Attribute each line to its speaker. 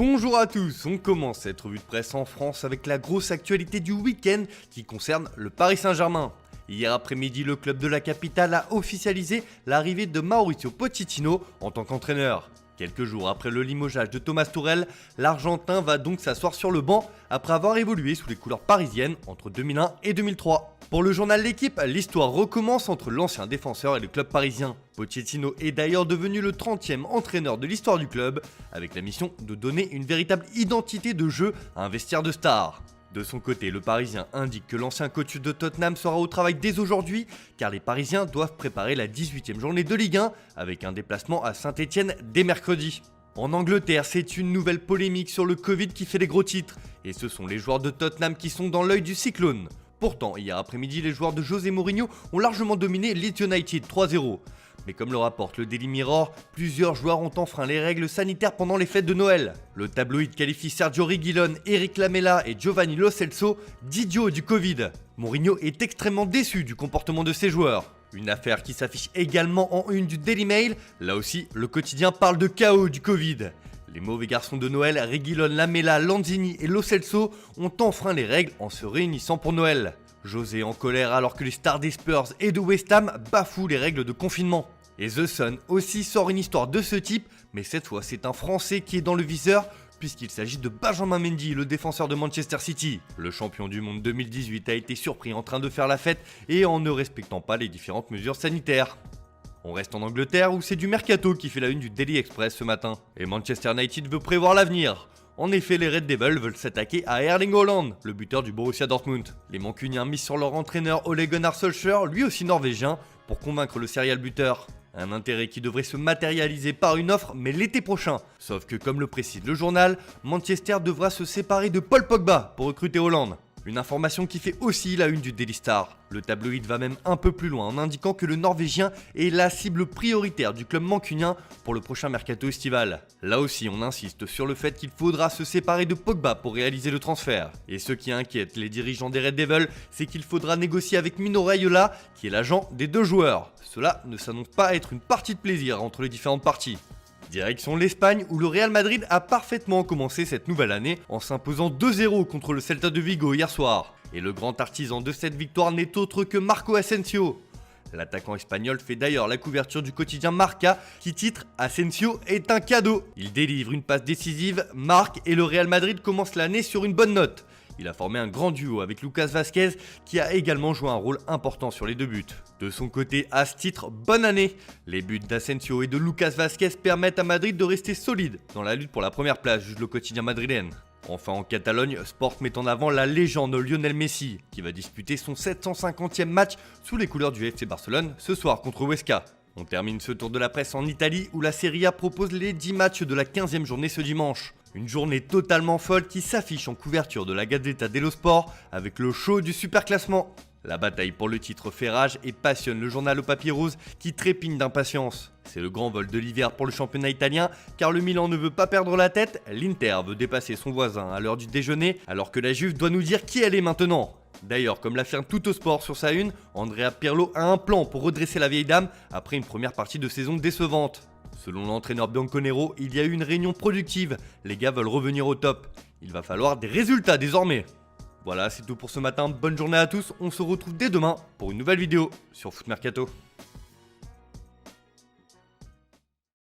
Speaker 1: Bonjour à tous, on commence cette revue de presse en France avec la grosse actualité du week-end qui concerne le Paris Saint-Germain. Hier après-midi, le club de la capitale a officialisé l'arrivée de Mauricio Pochettino en tant qu'entraîneur. Quelques jours après le limogeage de Thomas Tuchel, l'Argentin va donc s'asseoir sur le banc après avoir évolué sous les couleurs parisiennes entre 2001 et 2003. Pour le journal L'Équipe, l'histoire recommence entre l'ancien défenseur et le club parisien. Pochettino est d'ailleurs devenu le 30e entraîneur de l'histoire du club, avec la mission de donner une véritable identité de jeu à un vestiaire de stars. De son côté, le Parisien indique que l'ancien coach de Tottenham sera au travail dès aujourd'hui, car les Parisiens doivent préparer la 18e journée de Ligue 1 avec un déplacement à Saint-Etienne dès mercredi. En Angleterre, c'est une nouvelle polémique sur le Covid qui fait les gros titres, et ce sont les joueurs de Tottenham qui sont dans l'œil du cyclone. Pourtant, hier après-midi, les joueurs de José Mourinho ont largement dominé Leeds United 3-0. Mais comme le rapporte le Daily Mirror, plusieurs joueurs ont enfreint les règles sanitaires pendant les fêtes de Noël. Le tabloïd qualifie Sergio Reguilón, Eric Lamela et Giovanni Lo Celso d'idiots du Covid. Mourinho est extrêmement déçu du comportement de ses joueurs. Une affaire qui s'affiche également en une du Daily Mail, là aussi le quotidien parle de chaos du Covid. Les mauvais garçons de Noël, Reguilón, Lamela, Lanzini et Lo Celso ont enfreint les règles en se réunissant pour Noël. José en colère alors que les stars des Spurs et de West Ham bafouent les règles de confinement. Et The Sun aussi sort une histoire de ce type, mais cette fois c'est un Français qui est dans le viseur puisqu'il s'agit de Benjamin Mendy, le défenseur de Manchester City. Le champion du monde 2018 a été surpris en train de faire la fête et en ne respectant pas les différentes mesures sanitaires. On reste en Angleterre où c'est du mercato qui fait la une du Daily Express ce matin. Et Manchester United veut prévoir l'avenir. En effet, les Red Devils veulent s'attaquer à Erling Haaland, le buteur du Borussia Dortmund. Les Mancuniens misent sur leur entraîneur Ole Gunnar Solskjaer, lui aussi norvégien, pour convaincre le serial buteur. Un intérêt qui devrait se matérialiser par une offre, mais l'été prochain. Sauf que, comme le précise le journal, Manchester devra se séparer de Paul Pogba pour recruter Haaland. Une information qui fait aussi la une du Daily Star. Le tabloïd va même un peu plus loin en indiquant que le Norvégien est la cible prioritaire du club mancunien pour le prochain mercato estival. Là aussi, on insiste sur le fait qu'il faudra se séparer de Pogba pour réaliser le transfert. Et ce qui inquiète les dirigeants des Red Devils, c'est qu'il faudra négocier avec Mino Raiola, qui est l'agent des deux joueurs. Cela ne s'annonce pas être une partie de plaisir entre les différentes parties. Direction l'Espagne où le Real Madrid a parfaitement commencé cette nouvelle année en s'imposant 2-0 contre le Celta de Vigo hier soir. Et le grand artisan de cette victoire n'est autre que Marco Asensio. L'attaquant espagnol fait d'ailleurs la couverture du quotidien Marca qui titre « Asensio est un cadeau ». Il délivre une passe décisive, marque et le Real Madrid commence l'année sur une bonne note. Il a formé un grand duo avec Lucas Vázquez qui a également joué un rôle important sur les deux buts. De son côté, As titre bonne année. Les buts d'Asensio et de Lucas Vázquez permettent à Madrid de rester solide dans la lutte pour la première place, juge le quotidien madrilène. Enfin en Catalogne, Sport met en avant la légende Lionel Messi qui va disputer son 750e match sous les couleurs du FC Barcelone ce soir contre Huesca. On termine ce tour de la presse en Italie où la Serie A propose les 10 matchs de la 15e journée ce dimanche. Une journée totalement folle qui s'affiche en couverture de la Gazzetta dello Sport avec le show du superclassement. La bataille pour le titre fait rage et passionne le journal au papier rose qui trépigne d'impatience. C'est le grand vol de l'hiver pour le championnat italien car le Milan ne veut pas perdre la tête, l'Inter veut dépasser son voisin à l'heure du déjeuner alors que la Juve doit nous dire qui elle est maintenant. D'ailleurs, comme l'affirme Tuttosport sur sa une, Andrea Pirlo a un plan pour redresser la vieille dame après une première partie de saison décevante. Selon l'entraîneur Bianconero, il y a eu une réunion productive, les gars veulent revenir au top. Il va falloir des résultats désormais. Voilà, c'est tout pour ce matin, bonne journée à tous, on se retrouve dès demain pour une nouvelle vidéo sur Foot Mercato.